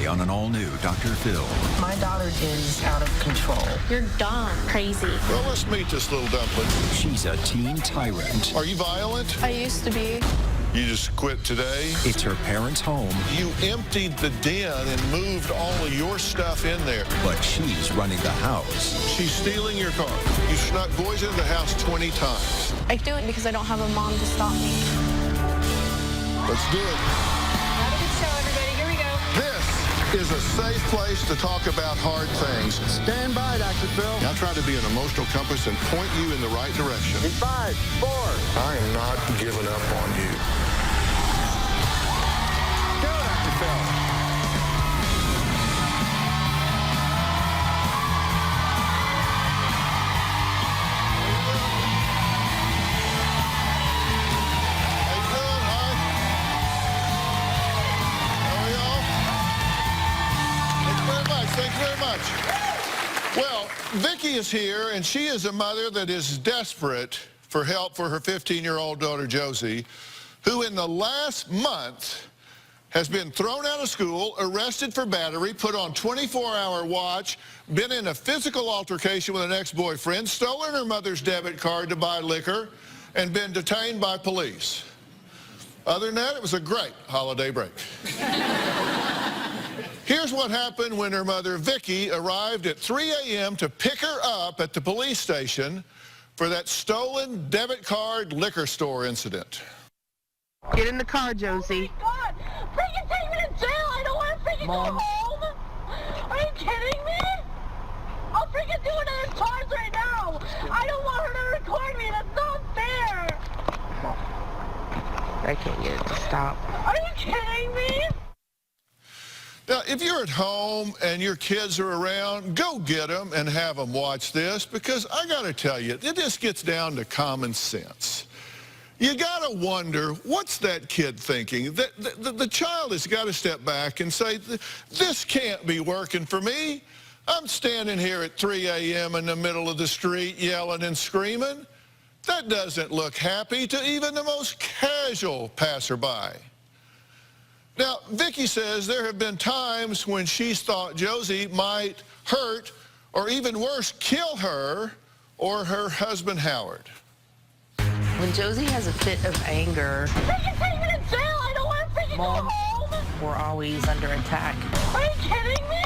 Today on an all-new Dr. Phil. My daughter is out of control. You're dumb, crazy. Well, let's meet this little dumpling. She's a teen tyrant. Are you violent? I used to be. You just quit today? It's her parents' home. You emptied the den and moved all of your stuff in there. But she's running the house. She's stealing your car. You snuck boys into the house 20 times. I do it because I don't have a mom to stop me. Let's do it. Have a good show, everybody. Here we go. This is a safe place to talk about hard things. Stand by, Dr. Phil. I'll try to be an emotional compass and point you in the right direction. In 5, 4. I am not giving up on you. Go, Dr. Phil. How you doing, huh? How are y'all? Thank you very much. Well, Vicki is here, and she is a mother that is desperate for help for her 15-year-old daughter, Josie, who in the last month has been thrown out of school, arrested for battery, put on 24-hour watch, been in a physical altercation with an ex-boyfriend, stolen her mother's debit card to buy liquor, and been detained by police. Other than that, it was a great holiday break. Here's what happened when her mother, Vicki, arrived at 3 a.m. to pick her up at the police station for that stolen debit card liquor store incident. Get in the car, Josie. Oh my God! Freaking take me to jail! I don't want to freaking Mom. go home! Are you kidding me? I'll freaking do another charge right now! I don't want her to record me! That's not fair! I can't get it to stop. Are you kidding me? Now, if you're at home and your kids are around, go get them and have them watch this, because I got to tell you, it just gets down to common sense. You got to wonder, what's that kid thinking? The child has got to step back and say, this can't be working for me. I'm standing here at 3 a.m. in the middle of the street yelling and screaming. That doesn't look happy to even the most casual passerby. Now, Vicki says there have been times when she's thought Josie might hurt or even worse, kill her or her husband, Howard. When Josie has a fit of anger, Freaking take me to jail! I don't want to freaking Mom. go home! we're always under attack. Are you kidding me?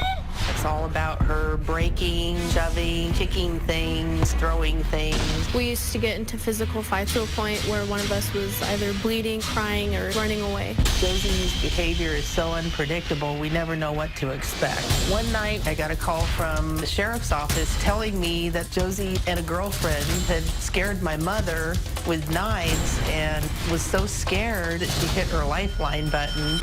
It's all about her breaking, shoving, kicking things, throwing things. We used to get into physical fights to a point where one of us was either bleeding, crying, or running away. Josie's behavior is so unpredictable, we never know what to expect. One night, I got a call from the sheriff's office telling me that Josie and a girlfriend had scared my mother with knives and was so scared that she hit her lifeline button.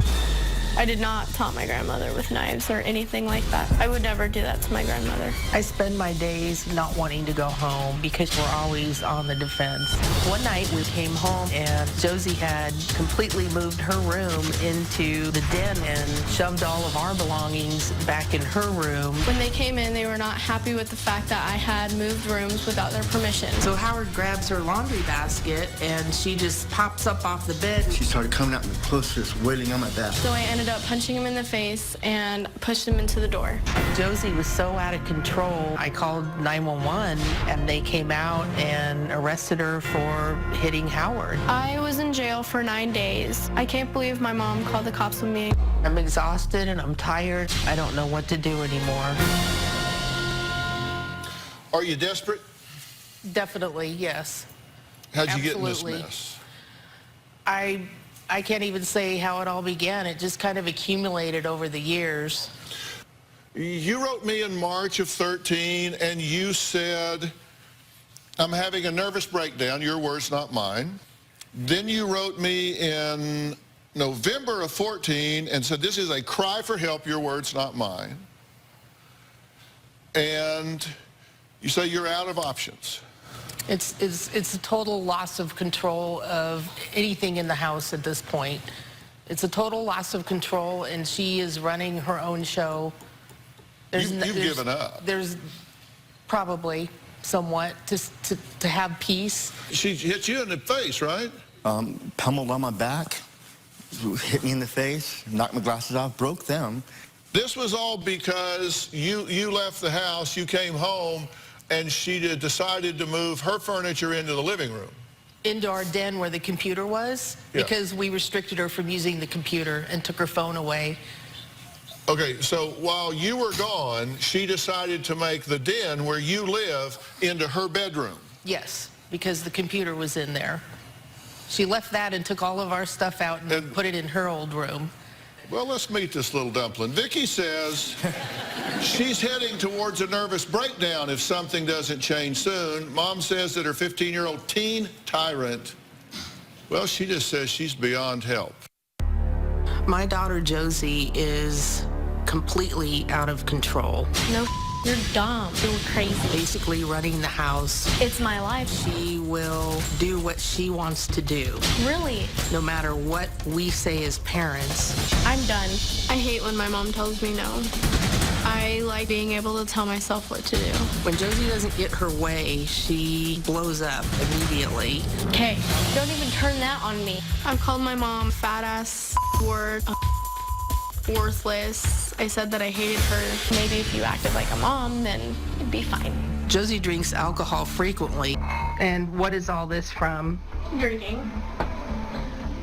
I did not taunt my grandmother with knives or anything like that. I would never do that to my grandmother. I spend my days not wanting to go home because we're always on the defense. One night we came home and Josie had completely moved her room into the den and shoved all of our belongings back in her room. When they came in, they were not happy with the fact that I had moved rooms without their permission. So Howard grabs her laundry basket and she just pops up off the bed. She started coming at me close, just wailing on my back. So I ended up punching him in the face and pushed him into the door. Josie was so out of control, I called 911 and they came out and arrested her for hitting Howard. I was in jail for 9 days. I can't believe my mom called the cops on me. I'm exhausted and I'm tired. I don't know what to do anymore. Are you desperate? Definitely, yes. How'd you get in Absolutely. this mess? I can't even say how it all began. It just kind of accumulated over the years. You wrote me in March of 13 and you said, I'm having a nervous breakdown, your words, not mine. Then you wrote me in November of 14 and said, this is a cry for help, your words, not mine. And you say you're out of options. It's a total loss of control of anything in the house at this point. It's a total loss of control, and she is running her own show. You've given up. There's probably somewhat to have peace. She hit you in the face, right? Pummeled on my back, hit me in the face, knocked my glasses off, broke them, This was all because you left the house, you came home, and she decided to move her furniture into the living room. Into our den where the computer was, Yeah. because we restricted her from using the computer and took her phone away. Okay, so while you were gone, she decided to make the den where you live into her bedroom. Yes, because the computer was in there. She left that and took all of our stuff out and put it in her old room. Well, let's meet this little dumpling. Vicky says she's heading towards a nervous breakdown if something doesn't change soon. Mom says that her 15-year-old teen tyrant, well, she just says she's beyond help. My daughter Josie is completely out of control. No, you're dumb. You're crazy. Basically running the house. It's my life. She will do what she wants to do, Really? no matter what we say as parents. I'm done. I hate when my mom tells me no. I like being able to tell myself what to do. When Josie doesn't get her way, she blows up immediately. Okay, don't even turn that on me. I've called my mom fat ass, word, worthless. I said that I hated her. Maybe if you acted like a mom, then it'd be fine. Josie drinks alcohol frequently. And what is all this from? Drinking.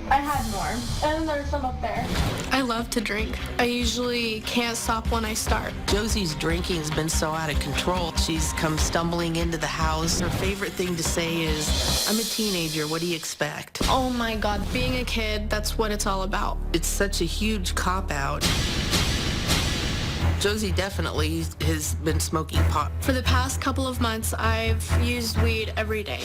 I had more. And there's some up there. I love to drink. I usually can't stop when I start. Josie's drinking has been so out of control. She's come stumbling into the house. Her favorite thing to say is, I'm a teenager, what do you expect? Oh my God, being a kid, that's what it's all about. It's such a huge cop-out. Josie definitely has been smoking pot. For the past couple of months, I've used weed every day.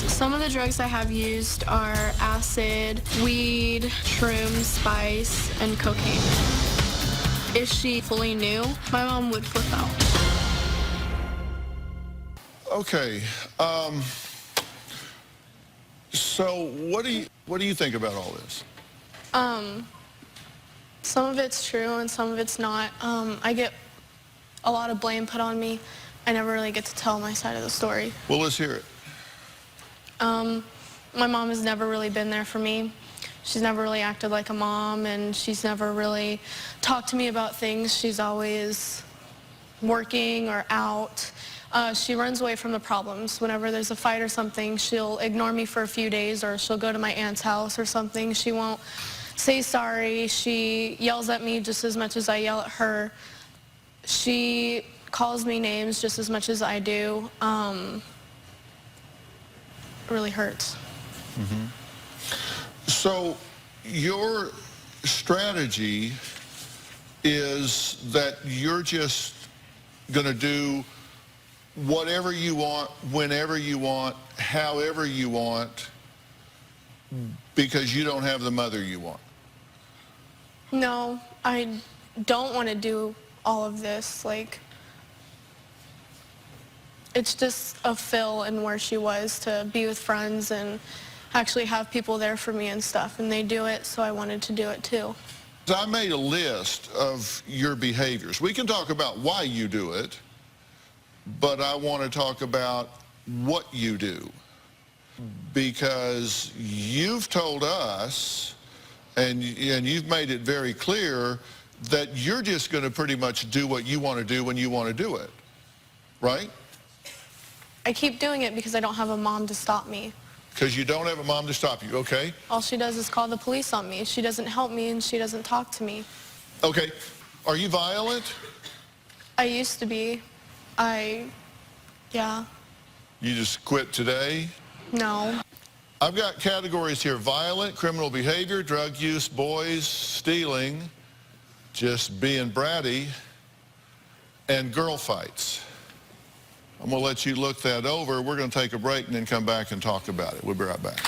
Some of the drugs I have used are acid, weed, shrooms, spice, and cocaine. If she fully knew, my mom would flip out. Okay, so what do you think about all this? Some of it's true and some of it's not. I get a lot of blame put on me. I never really get to tell my side of the story. Well, let's hear it. My mom has never really been there for me. She's never really acted like a mom, and she's never really talked to me about things. She's always working or out. She runs away from the problems. Whenever there's a fight or something, she'll ignore me for a few days, or she'll go to my aunt's house or something. She won't say sorry. She yells at me just as much as I yell at her. She calls me names just as much as I do. It really hurts. Mm-hmm. So your strategy is that you're just going to do whatever you want, whenever you want, however you want, because you don't have the mother you want. No, I don't want to do all of this. Like, it's just a fill in where she was to be with friends and actually have people there for me and stuff, and they do it, so I wanted to do it too. I made a list of your behaviors. We can talk about why you do it, but I want to talk about what you do, because you've told us and you've made it very clear that you're just going to pretty much do what you want to do when you want to do it, right? I keep doing it because I don't have a mom to stop me. Because you don't have a mom to stop you, okay? All she does is call the police on me. She doesn't help me and she doesn't talk to me. Okay. Are you violent? I used to be. Yeah. You just quit today? No. I've got categories here: violent, criminal behavior, drug use, boys, stealing, just being bratty, and girl fights. I'm going to let you look that over. We're going to take a break and then come back and talk about it. We'll be right back.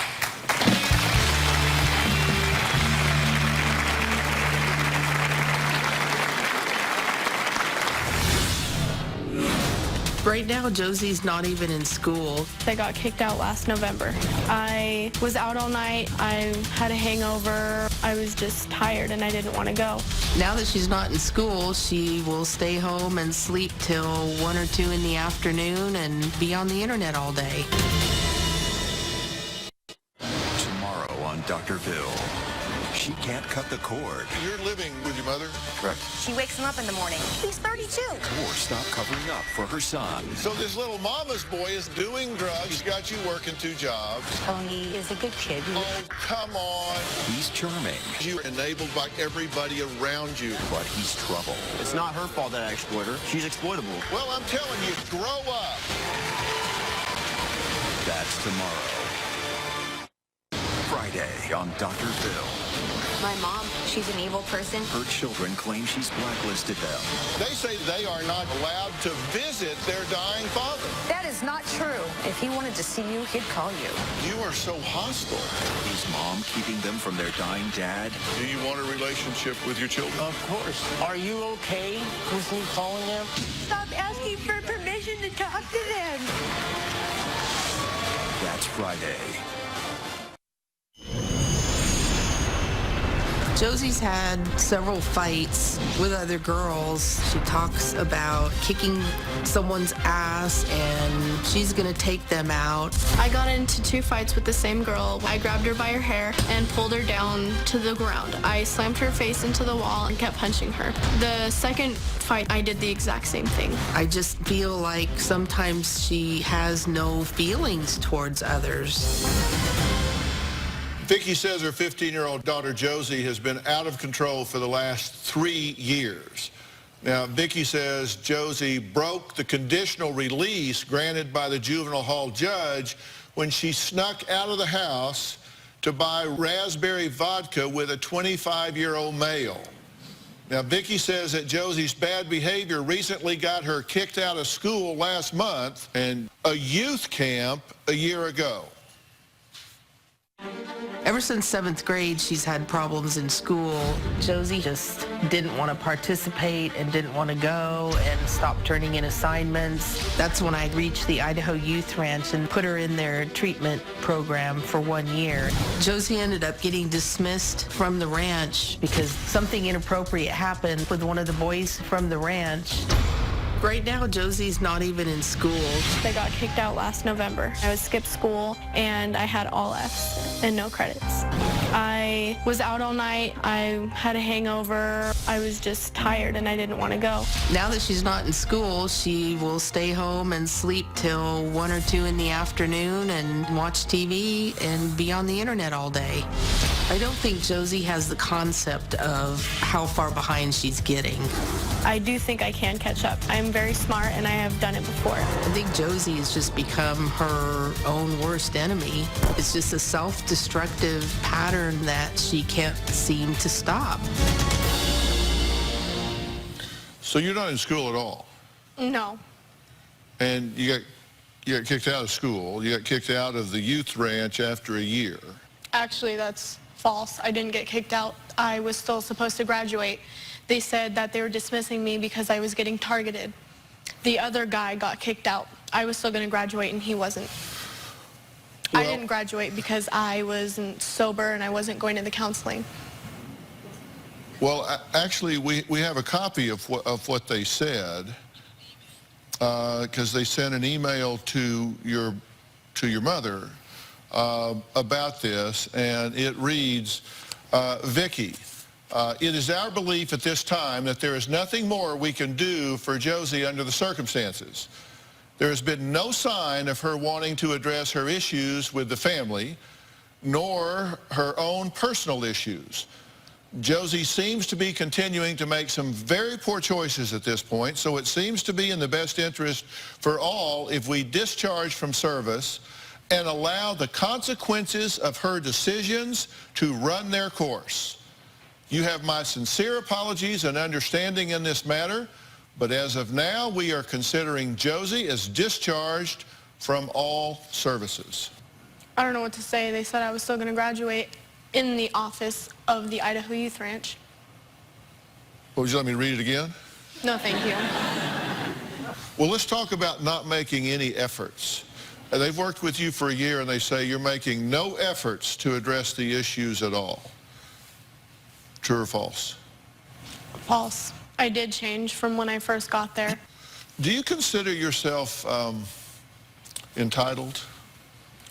Right now, Josie's not even in school. I got kicked out last November. I was out all night. I had a hangover. I was just tired and I didn't want to go. Now that she's not in school, she will stay home and sleep till 1 or 2 in the afternoon and be on the internet all day. Tomorrow on Dr. Phil, she can't cut the cord, You're living with your mother? correct, She wakes him up in the morning. He's 32. or stop covering up for her son. So this little mama's boy is doing drugs. He's got you working 2 jobs. Tony is a good kid. Oh, come on. He's charming, You're enabled by everybody around you. but he's trouble. It's not her fault that I exploit her. She's exploitable. Well, I'm telling you, grow up. That's tomorrow. Friday on Dr. Phil. My mom, she's an evil person. Her children claim she's blacklisted them. They say they are not allowed to visit their dying father. That is not true. If he wanted to see you, he'd call you. You are so hostile. Is mom keeping them from their dying dad? Do you want a relationship with your children? Of course. Are you okay with me calling them? Stop asking for permission to talk to them. That's Friday. Josie's had several fights with other girls. She talks about kicking someone's ass and she's gonna take them out. I got into 2 fights with the same girl. I grabbed her by her hair and pulled her down to the ground. I slammed her face into the wall and kept punching her. The second fight, I did the exact same thing. I just feel like sometimes she has no feelings towards others. Vicki says her 15-year-old daughter Josie has been out of control for the last 3 years. Now, Vicki says Josie broke the conditional release granted by the juvenile hall judge when she snuck out of the house to buy raspberry vodka with a 25-year-old male. Now, Vicki says that Josie's bad behavior recently got her kicked out of school last month and a youth camp a year ago. Ever since 7th grade, she's had problems in school. Josie just didn't want to participate and didn't want to go and stopped turning in assignments. That's when I reached the Idaho Youth Ranch and put her in their treatment program for 1 year. Josie ended up getting dismissed from the ranch because something inappropriate happened with one of the boys from the ranch. Right now, Josie's not even in school. I got kicked out last November. I was skipped school and I had all Fs and no credits. I was out all night. I had a hangover. I was just tired and I didn't want to go. Now that she's not in school, she will stay home and sleep till 1 or 2 in the afternoon and watch TV and be on the internet all day. I don't think Josie has the concept of how far behind she's getting. I do think I can catch up. I'm very smart and I have done it before. I think Josie has just become her own worst enemy. It's just a self-destructive pattern that she can't seem to stop. So you're not in school at all? No. And you got kicked out of school. You got kicked out of the youth ranch after a year. Actually, that's false. I didn't get kicked out. I was still supposed to graduate. They said that they were dismissing me because I was getting targeted. The other guy got kicked out. I was still going to graduate and he wasn't. I didn't graduate because I wasn't sober and I wasn't going to the counseling. Well, actually, we have a copy of what they said because they sent an email to your mother about this, and it reads, Vicki, it is our belief at this time that there is nothing more we can do for Josie under the circumstances. There has been no sign of her wanting to address her issues with the family, nor her own personal issues. Josie seems to be continuing to make some very poor choices at this point, so it seems to be in the best interest for all if we discharge from service and allow the consequences of her decisions to run their course. You have my sincere apologies and understanding in this matter, but as of now, we are considering Josie as discharged from all services. I don't know what to say. They said I was still going to graduate in the office of the Idaho Youth Ranch. Would you let me read it again? No, thank you. Well, let's talk about not making any efforts. They've worked with you for a year and they say you're making no efforts to address the issues at all. True or false? False. I did change from when I first got there. Do you consider yourself entitled?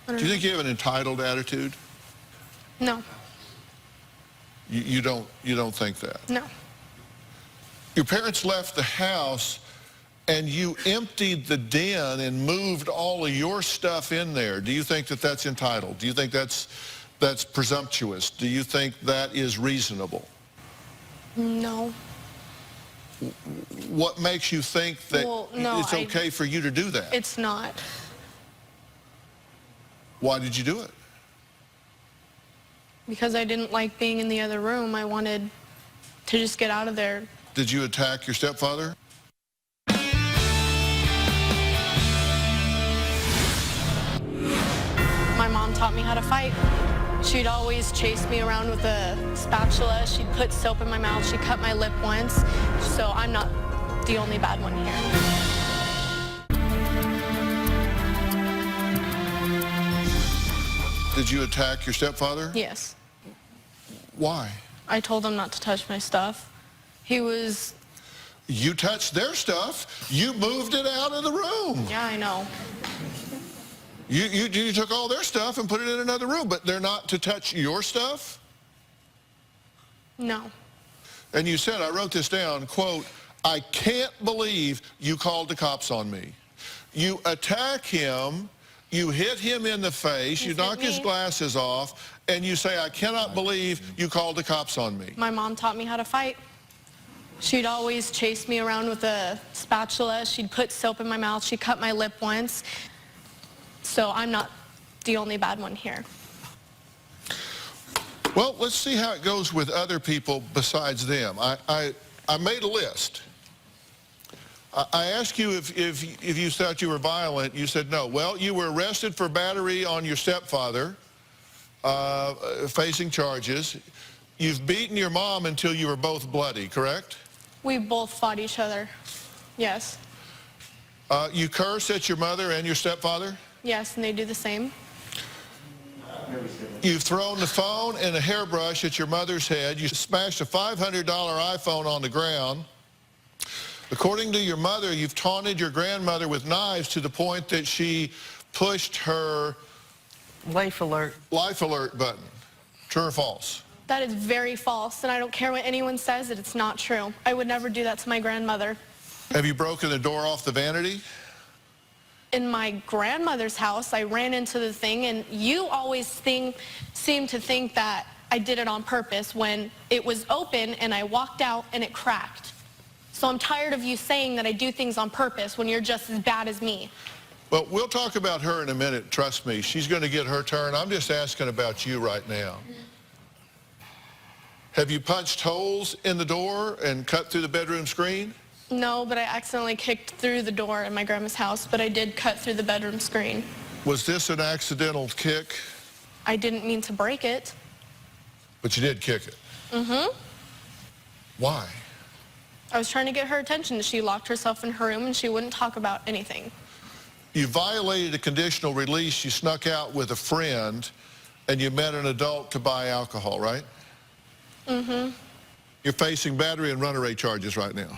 Do you think you have an entitled attitude? No. You don't think that? No. Your parents left the house and you emptied the den and moved all of your stuff in there. Do you think that that's entitled? Do you think that's presumptuous? Do you think that is reasonable? No. What makes you think that it's okay for you to do that? It's not. Why did you do it? Because I didn't like being in the other room. I wanted to just get out of there. Did you attack your stepfather? My mom taught me how to fight. She'd always chase me around with a spatula. She'd put soap in my mouth. She cut my lip once. So I'm not the only bad one here. Did you attack your stepfather? Yes. Why? I told him not to touch my stuff. He was... You touched their stuff. You moved it out of the room. Yeah, I know. You took all their stuff and put it in another room, but they're not to touch your stuff? No. And you said, I wrote this down, quote, I can't believe you called the cops on me. You attack him, you hit him in the face, you knock his glasses off, and you say, I cannot believe you called the cops on me. My mom taught me how to fight. She'd always chase me around with a spatula. She'd put soap in my mouth. She cut my lip once. So I'm not the only bad one here. Well, let's see how it goes with other people besides them. I made a list. I asked you if you thought you were violent. You said no. Well, you were arrested for battery on your stepfather, facing charges. You've beaten your mom until you were both bloody, correct? We both fought each other. Yes. You cursed at your mother and your stepfather? Yes, and they do the same. You've thrown the phone and a hairbrush at your mother's head. You smashed a $500 iPhone on the ground. According to your mother, you've taunted your grandmother with knives to the point that she pushed her Life alert button. True or false? That is very false, and I don't care what anyone says, that it's not true. I would never do that to my grandmother. Have you broken the door off the vanity? In my grandmother's house, I ran into the thing, and you always seem to think that I did it on purpose when it was open and I walked out and it cracked. So I'm tired of you saying that I do things on purpose when you're just as bad as me. Well, we'll talk about her in a minute. Trust me, she's going to get her turn. I'm just asking about you right now. Have you punched holes in the door and cut through the bedroom screen? No, but I accidentally kicked through the door in my grandma's house, but I did cut through the bedroom screen. Was this an accidental kick? I didn't mean to break it. But you did kick it? Mm-hmm. Why? I was trying to get her attention. She locked herself in her room and she wouldn't talk about anything. You violated a conditional release. You snuck out with a friend and you met an adult to buy alcohol, right? Mm-hmm. You're facing battery and runaway charges right now.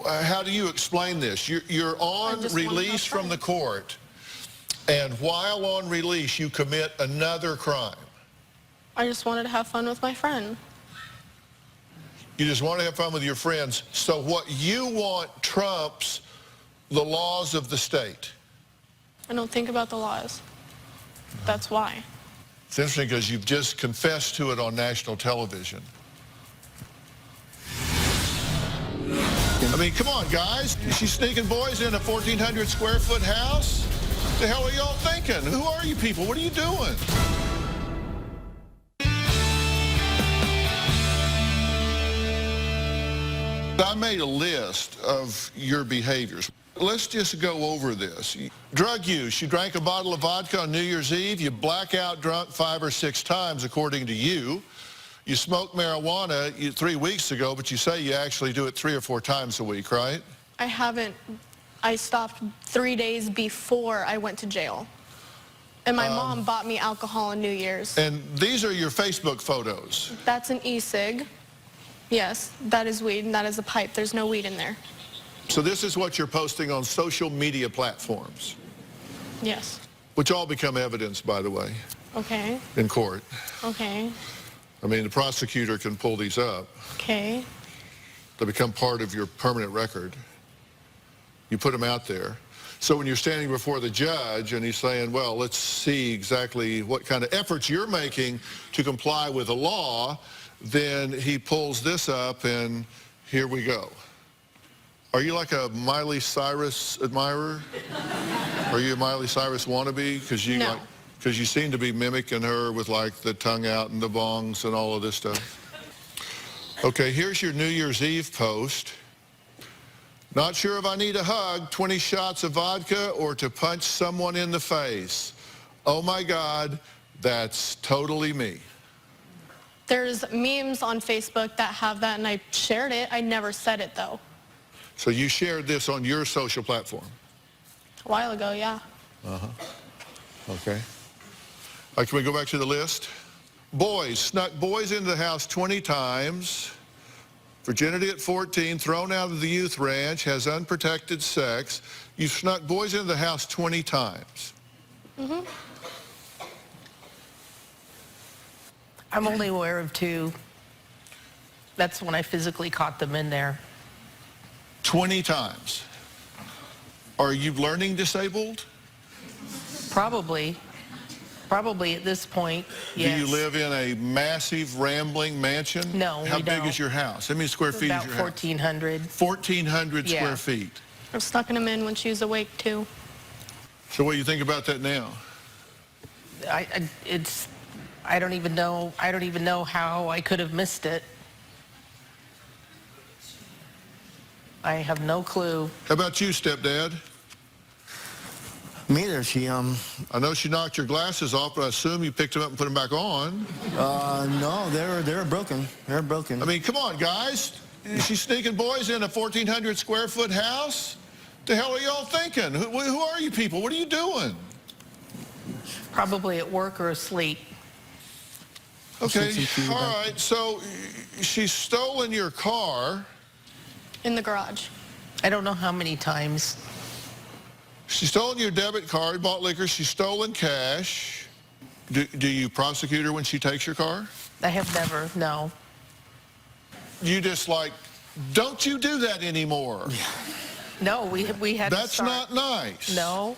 How do you explain this? You're on release from the court, and while on release, you commit another crime. I just wanted to have fun with my friend. You just want to have fun with your friends. So what you want trumps the laws of the state. I don't think about the laws. That's why. It's interesting because you've just confessed to it on national television. I mean, come on, guys. She's sneaking boys in a 1,400 square foot house? The hell are y'all thinking? Who are you people? What are you doing? I made a list of your behaviors. Let's just go over this. Drug use. You drank a bottle of vodka on New Year's Eve. You blackout drunk 5 or 6 times, according to you. You smoked marijuana 3 weeks ago, but you say you actually do it 3 or 4 times a week, right? I haven't. I stopped 3 days before I went to jail. And my mom bought me alcohol on New Year's. And these are your Facebook photos. That's an e-cig. Yes, that is weed, and that is a pipe. There's no weed in there. So this is what you're posting on social media platforms. Yes. Which all become evidence, by the way, Okay. in court. Okay. I mean, the prosecutor can pull these up. Okay. They become part of your permanent record. You put them out there. So when you're standing before the judge and he's saying, well, let's see exactly what kind of efforts you're making to comply with the law, then he pulls this up and here we go. Are you like a Miley Cyrus admirer? Are you a Miley Cyrus wannabe? Because you seem to be mimicking her with like the tongue out and the bongs and all of this stuff. Okay, here's your New Year's Eve post. Not sure if I need a hug, 20 shots of vodka, or to punch someone in the face. Oh my God, that's totally me. There's memes on Facebook that have that, and I shared it. I never said it, though. So you shared this on your social platform? A while ago, yeah. Okay. All right, can we go back to the list? Boys, snuck boys into the house 20 times. Virginity at 14, thrown out of the youth ranch, has unprotected sex. You snuck boys into the house 20 times. Mm-hmm. I'm only aware of 2. That's when I physically caught them in there. 20 times. Are you learning disabled? Probably at this point, yes. Do you live in a massive, rambling mansion? No, How we big don't. is your house? How many square feet is About your house? 1,400. 1,400 Yeah. square feet. I'm sucking him in when she was awake, too. So what do you think about that now? I don't even know how I could have missed it. I have no clue. How about you, stepdad? Me either. She, I know she knocked your glasses off, but I assume you picked them up and put them back on. no, they were broken. They were broken. I mean, come on, guys. She's sneaking boys in a 1,400 square foot house? The hell are y'all thinking? Who are you people? What are you doing? Probably at work or asleep. Okay, all right. So she's stolen your car. In the garage. I don't know how many times. She's stolen your debit card, bought liquor. She's stolen cash. Do you prosecute her when she takes your car? I have never, no. You just like, don't you do that anymore. No, we had to That's start. not nice. No.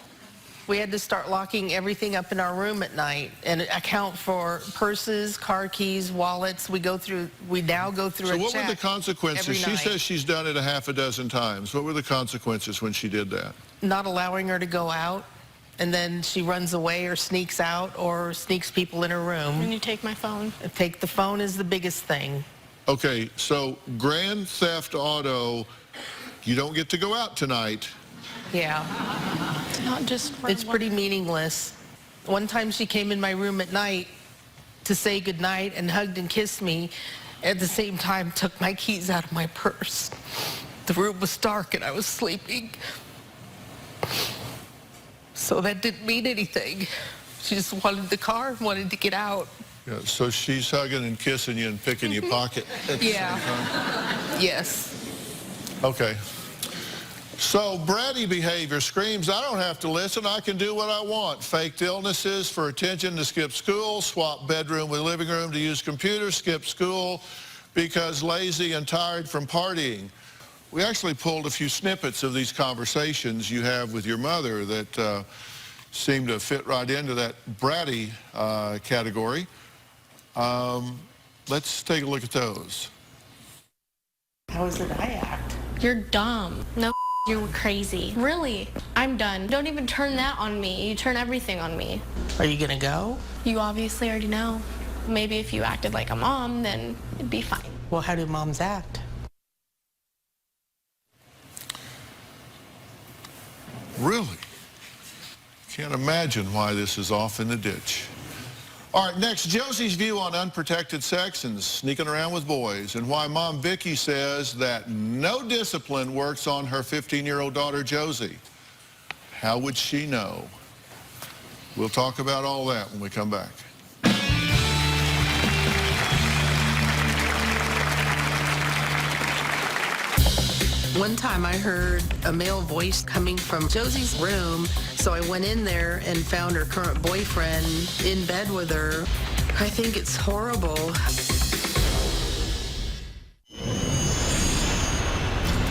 We had to start locking everything up in our room at night and account for purses, car keys, wallets. We now go through So a what were check the consequences? every She night. says she's done it a half a dozen times. What were the consequences when she did that? Not allowing her to go out, and then she runs away or sneaks out or sneaks people in her room. And you take my phone. Take the phone is the biggest thing. Okay, so Grand Theft Auto, you don't get to go out tonight. Yeah. It's not just for It's one- pretty meaningless. One time she came in my room at night to say goodnight and hugged and kissed me. At the same time, took my keys out of my purse. The room was dark and I was sleeping. So that didn't mean anything. She just wanted the car and wanted to get out. Yeah, so she's hugging and kissing you and picking your pocket at the Yeah. same time? Yes. Okay. So bratty behavior screams, I don't have to listen, I can do what I want. Faked illnesses for attention to skip school, swap bedroom with living room to use computer, skip school because lazy and tired from partying. We actually pulled a few snippets of these conversations you have with your mother that seem to fit right into that bratty category. Let's take a look at those. How is it I act? You're dumb. No, you're crazy. Really? I'm done. Don't even turn that on me. You turn everything on me. Are you gonna go? You obviously already know. Maybe if you acted like a mom, then it'd be fine. Well, how do moms act? Really? Can't imagine why this is off in the ditch. All right, next, Josie's view on unprotected sex and sneaking around with boys, and why Mom Vicky says that no discipline works on her 15-year-old daughter, Josie. How would she know? We'll talk about all that when we come back. One time I heard a male voice coming from Josie's room, so I went in there and found her current boyfriend in bed with her. I think it's horrible.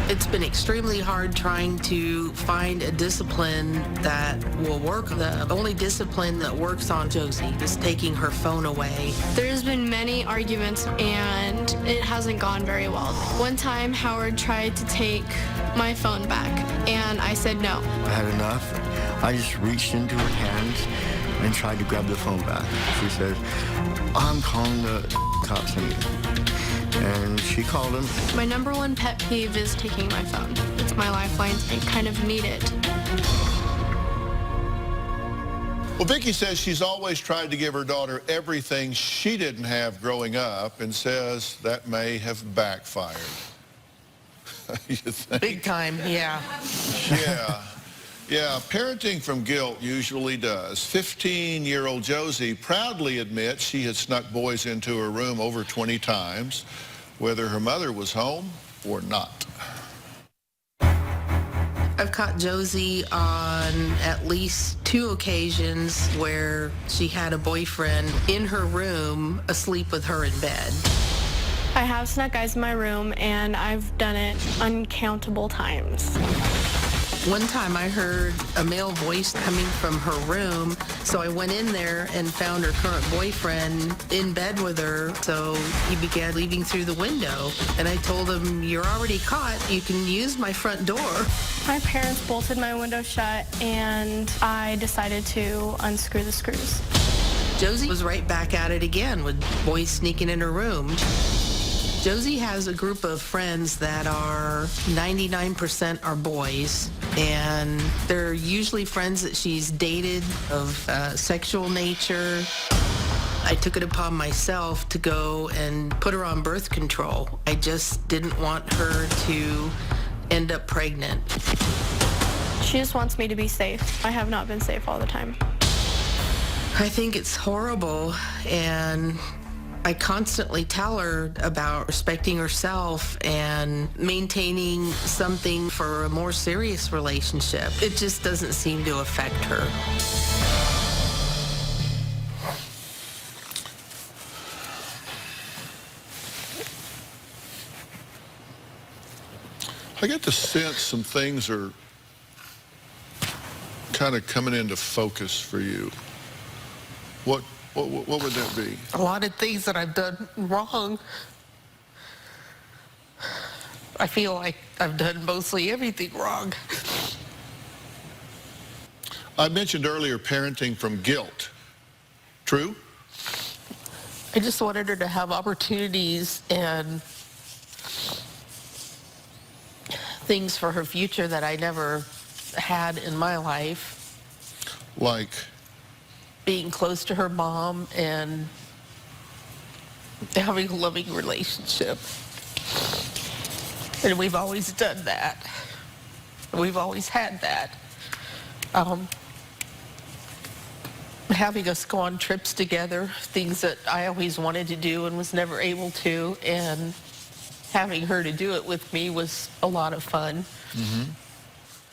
It's been extremely hard trying to find a discipline that will work. The only discipline that works on Josie is taking her phone away. There's been many arguments and it hasn't gone very well. One time Howard tried to take my phone back and I said no. I had enough. I just reached into her hands and tried to grab the phone back. She said, I'm calling the cops on you. And she called him. My number one pet peeve is taking my phone. It's my lifeline. I kind of need it. Well, Vicki says she's always tried to give her daughter everything she didn't have growing up and says that may have backfired. You think? Big time, yeah. Yeah, parenting from guilt usually does. 15-year-old Josie proudly admits she had snuck boys into her room over 20 times, whether her mother was home or not. I've caught Josie on at least 2 occasions where she had a boyfriend in her room asleep with her in bed. I have snuck guys in my room and I've done it uncountable times. One time I heard a male voice coming from her room, so I went in there and found her current boyfriend in bed with her, so he began leaving through the window. And I told him, you're already caught, you can use my front door. My parents bolted my window shut and I decided to unscrew the screws. Josie was right back at it again with boys sneaking in her room. Josie has a group of friends that are 99% are boys, and they're usually friends that she's dated of sexual nature. I took it upon myself to go and put her on birth control. I just didn't want her to end up pregnant. She just wants me to be safe. I have not been safe all the time. I think it's horrible, and I constantly tell her about respecting herself and maintaining something for a more serious relationship. It just doesn't seem to affect her. I get the sense some things are kind of coming into focus for you. What would that be? A lot of things that I've done wrong. I feel like I've done mostly everything wrong. I mentioned earlier parenting from guilt. True? I just wanted her to have opportunities and things for her future that I never had in my life. Like? Being close to her mom and having a loving relationship. And we've always done that. We've always had that. Having us go on trips together, things that I always wanted to do and was never able to, and having her to do it with me was a lot of fun. Mm-hmm.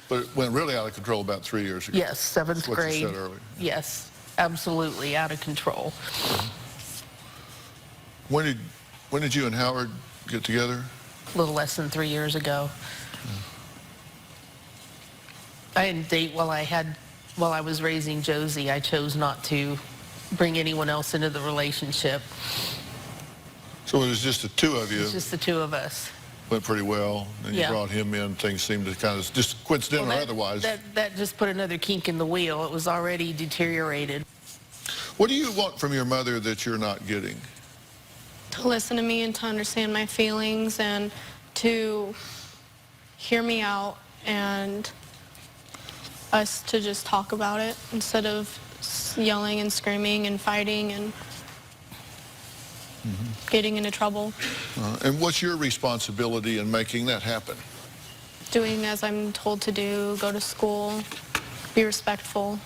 But it went really out of control about 3 years ago. Yes, 7th grade. What you said earlier. Yes, absolutely out of control. When did you and Howard get together? A little less than 3 years ago. I didn't date while I was raising Josie. I chose not to bring anyone else into the relationship. So it was just the two of you. It's just the two of us. Went pretty well. And you brought him in. Things seemed to kind of, just coincidental or otherwise. That just put another kink in the wheel. It was already deteriorated. What do you want from your mother that you're not getting? To listen to me and to understand my feelings and to hear me out and us to just talk about it instead of yelling and screaming and fighting and getting into trouble. And what's your responsibility in making that happen? Doing as I'm told to do, go to school, be respectful.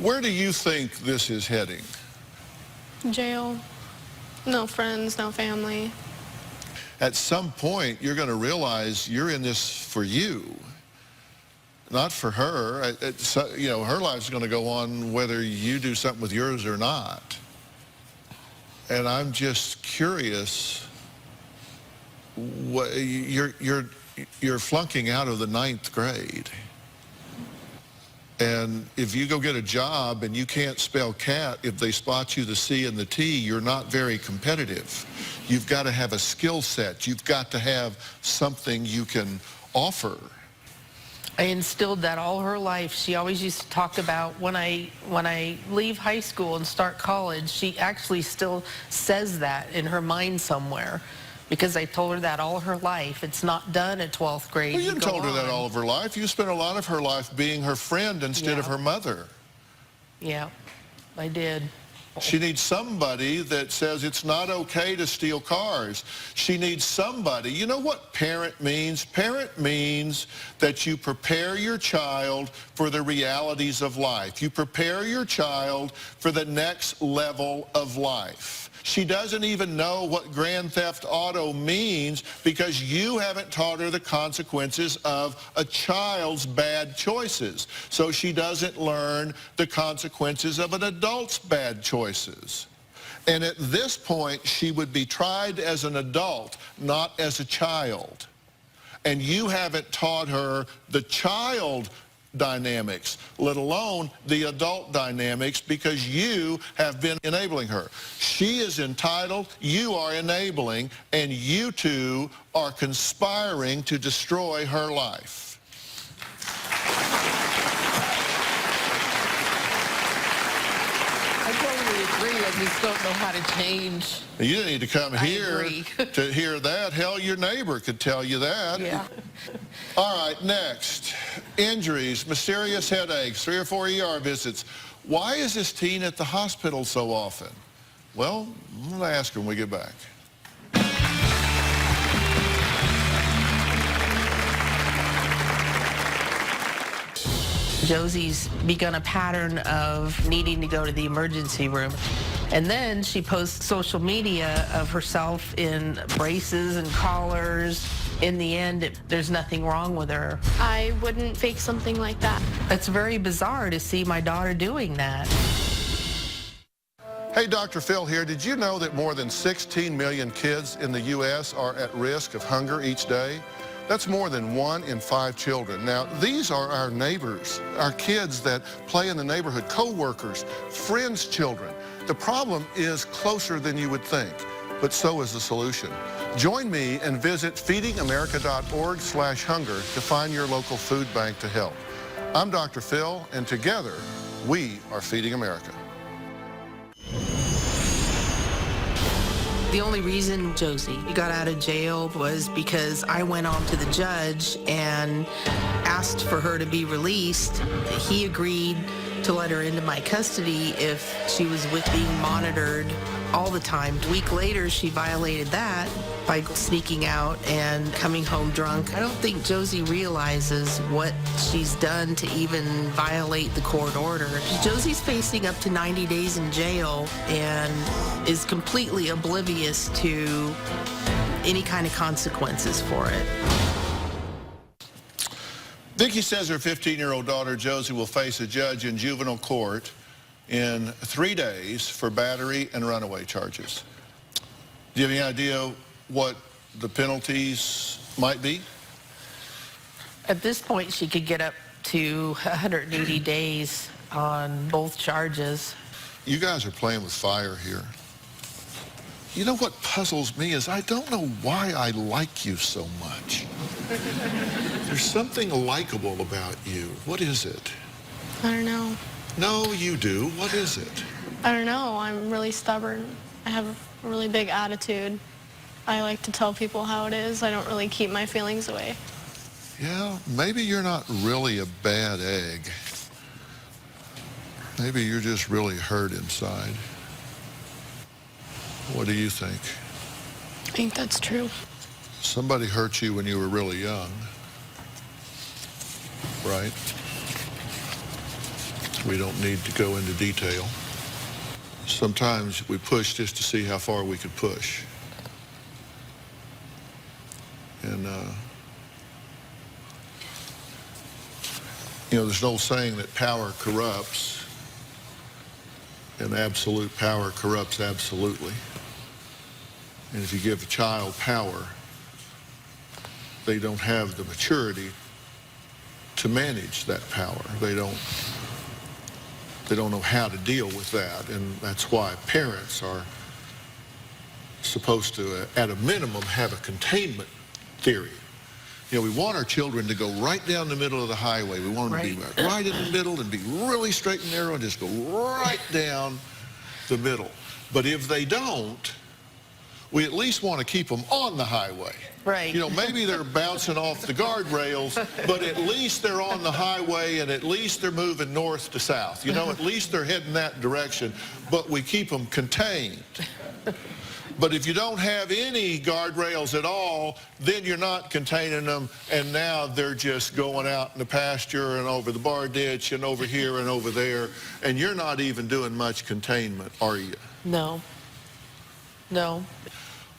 Where do you think this is heading? Jail. No friends, no family. At some point, you're going to realize you're in this for you, not for her. You know, her life's going to go on whether you do something with yours or not. And I'm just curious, what, you're you're flunking out of the 9th grade. And if you go get a job and you can't spell cat, if they spot you the C and the T, you're not very competitive. You've got to have a skill set. You've got to have something you can offer. I instilled that all her life. She always used to talk about when I leave high school and start college, she actually still says that in her mind somewhere. Because I told her that all her life. It's not done at 12th grade. Well, you told her that all of her life. You spent a lot of her life being her friend instead of her mother. Yeah, I did. She needs somebody that says it's not okay to steal cars. She needs somebody. You know what parent means? Parent means that you prepare your child for the realities of life. You prepare your child for the next level of life. She doesn't even know what Grand Theft Auto means because you haven't taught her the consequences of a child's bad choices. So she doesn't learn the consequences of an adult's bad choices. And at this point, she would be tried as an adult, not as a child. And you haven't taught her the child dynamics, let alone the adult dynamics, because you have been enabling her. She is entitled, you are enabling, and you two are conspiring to destroy her life. I totally agree. I just don't know how to change. You didn't need to come here agree. to hear that. Hell, your neighbor could tell you that. Yeah. All right, next. Injuries, mysterious headaches, 3 or 4 ER visits. Why is this teen at the hospital so often? Well, I'm going to ask her when we get back. Josie's begun a pattern of needing to go to the emergency room. And then she posts social media of herself in braces and collars. In the end, there's nothing wrong with her. I wouldn't fake something like that. It's very bizarre to see my daughter doing that. Hey, Dr. Phil here. Did you know that more than 16 million kids in the U.S. are at risk of hunger each day? That's more than 1 in 5 children. Now, these are our neighbors, our kids that play in the neighborhood, co-workers, friends' children. The problem is closer than you would think, but so is the solution. Join me and visit feedingamerica.org/hunger to find your local food bank to help. I'm Dr. Phil, and together, we are Feeding America. The only reason Josie got out of jail was because I went on to the judge and asked for her to be released. He agreed to let her into my custody if she was being monitored all the time. A week later, she violated that by sneaking out and coming home drunk. I don't think Josie realizes what she's done to even violate the court order. Josie's facing up to 90 days in jail and is completely oblivious to any kind of consequences for it. Vicki says her 15-year-old daughter, Josie, will face a judge in juvenile court in 3 days for battery and runaway charges. Do you have any idea what the penalties might be? At this point, she could get up to 180 days on both charges. You guys are playing with fire here. You know what puzzles me is I don't know why I like you so much. There's something likable about you. What is it? I don't know. No, you do. What is it? I don't know. I'm really stubborn. I have a really big attitude. I like to tell people how it is. I don't really keep my feelings away. Yeah, maybe you're not really a bad egg. Maybe you're just really hurt inside. What do you think? I think that's true. Somebody hurt you when you were really young, right? We don't need to go into detail. Sometimes we push just to see how far we could push. And, you know, there's an old saying that power corrupts, and absolute power corrupts absolutely. And if you give a child power, they don't have the maturity to manage that power. They don't know how to deal with that, and that's why parents are supposed to, at a minimum, have a containment theory. You know, we want our children to go right down the middle of the highway. We want them to be right in the middle and be really straight and narrow and just go right down the middle. But if they don't, we at least want to keep them on the highway. Right. You know, maybe they're bouncing off the guardrails, but at least they're on the highway and at least they're moving north to south. You know, at least they're heading that direction, but we keep them contained. But if you don't have any guardrails at all, then you're not containing them, and now they're just going out in the pasture and over the bar ditch and over here and over there, and you're not even doing much containment, are you? No. No.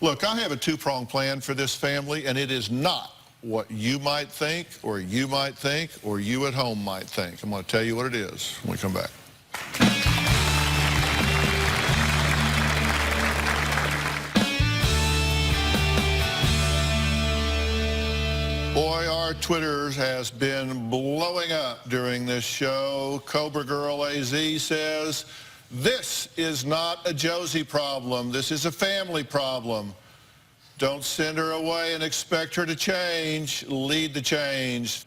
Look, I have a two-pronged plan for this family, and it is not what you might think or you might think or you at home might think. I'm going to tell you what it is when we come back. Boy, our Twitter has been blowing up during this show. Cobra Girl AZ says, this is not a Josie problem. This is a family problem. Don't send her away and expect her to change. Lead the change.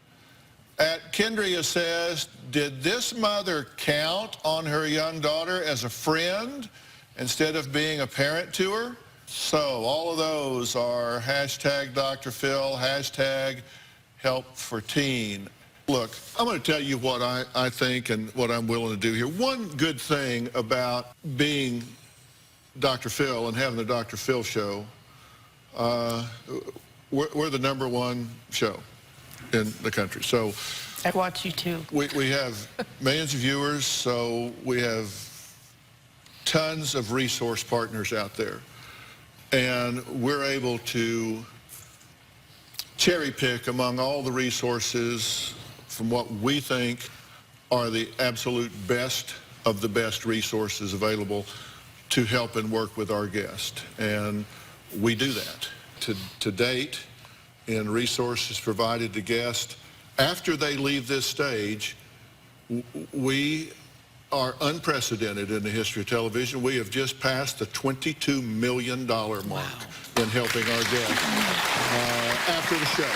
At Kendria says, did this mother count on her young daughter as a friend instead of being a parent to her? So all of those are hashtag Dr. Phil, hashtag help for teen. Look, I'm going to tell you what I think and what I'm willing to do here. One good thing about being Dr. Phil and having the Dr. Phil show, we're the #1 show in the country. So I watch you too. We have millions of viewers, so we have tons of resource partners out there. And we're able to cherry pick among all the resources from what we think are the absolute best of the best resources available to help and work with our guest. And we do that. To date, in resources provided to guests, after they leave this stage, we are unprecedented in the history of television. We have just passed the $22 million mark in helping our guests after the show.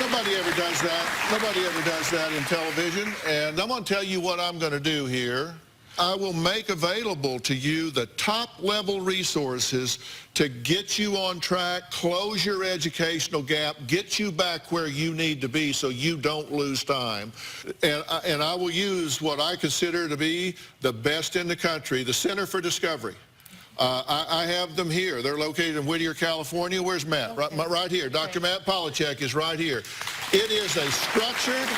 Nobody ever does that. Nobody ever does that in television. And I'm going to tell you what I'm going to do here. I will make available to you the top-level resources to get you on track, close your educational gap, get you back where you need to be so you don't lose time. And I will use what I consider to be the best in the country, the Center for Discovery. I have them here. They're located in Whittier, California. Where's Matt? Right here. Dr. Matt Polachek is right here. It is a structured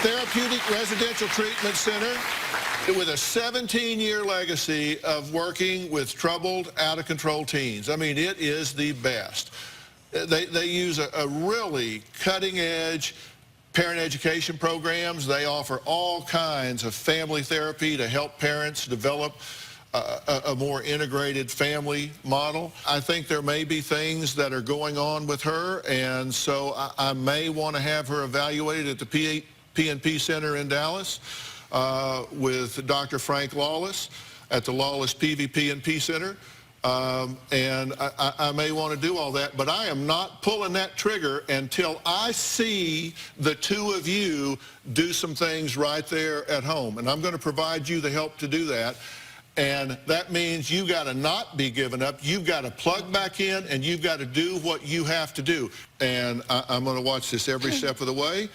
therapeutic residential treatment center with a 17-year legacy of working with troubled, out-of-control teens. I mean, it is the best. They use a really cutting-edge parent education programs. They offer all kinds of family therapy to help parents develop a more integrated family model. I think there may be things that are going on with her, and so I may want to have her evaluated at the PNP Center in Dallas with Dr. Frank Lawless at the Lawless PVP&P Center. And I may want to do all that, but I am not pulling that trigger until I see the two of you do some things right there at home. And I'm going to provide you the help to do that. And that means you got to not be giving up. You've got to plug back in, and you've got to do what you have to do. And I'm going to watch this every step of the way.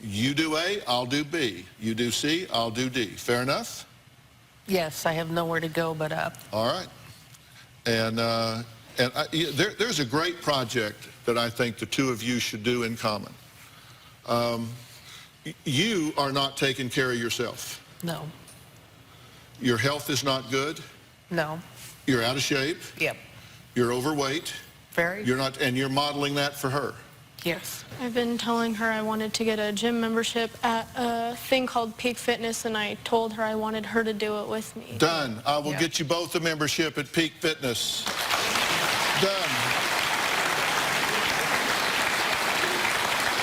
You do A, I'll do B. You do C, I'll do D. Fair enough? Yes, I have nowhere to go but up. All right. And there's a great project that I think the two of you should do in common. You are not taking care of yourself. No. Your health is not good. No. You're out of shape. Yep. You're overweight. Very. You're not, and you're modeling that for her. Yes. I've been telling her I wanted to get a gym membership at a thing called Peak Fitness, and I told her I wanted her to do it with me. Done. I will get you both a membership at Peak Fitness. Done.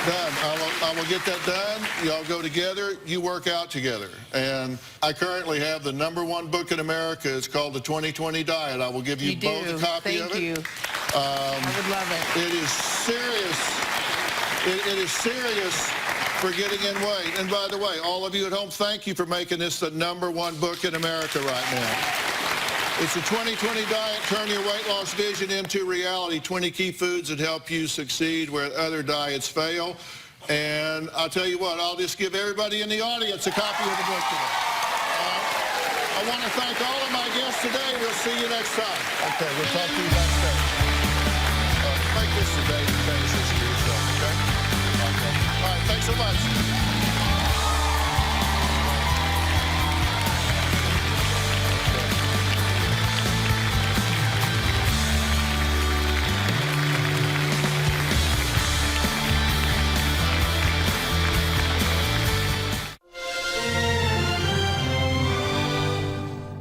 Done. I will get that done. Y'all go together. You work out together. And I currently have the #1 book in America. It's called The 20/20 Diet. I will give you both a copy of it. Thank you. I would love it. It is serious. It is serious for getting in weight. And by the way, all of you at home, thank you for making this the #1 book in America right now. It's the 20/20 Diet. Turn your weight loss vision into reality. 20 key foods that help you succeed where other diets fail. And I'll tell you what, I'll just give everybody in the audience a copy of the book today. I want to thank all of my guests today. We'll see you next time. Okay, we'll talk to you backstage.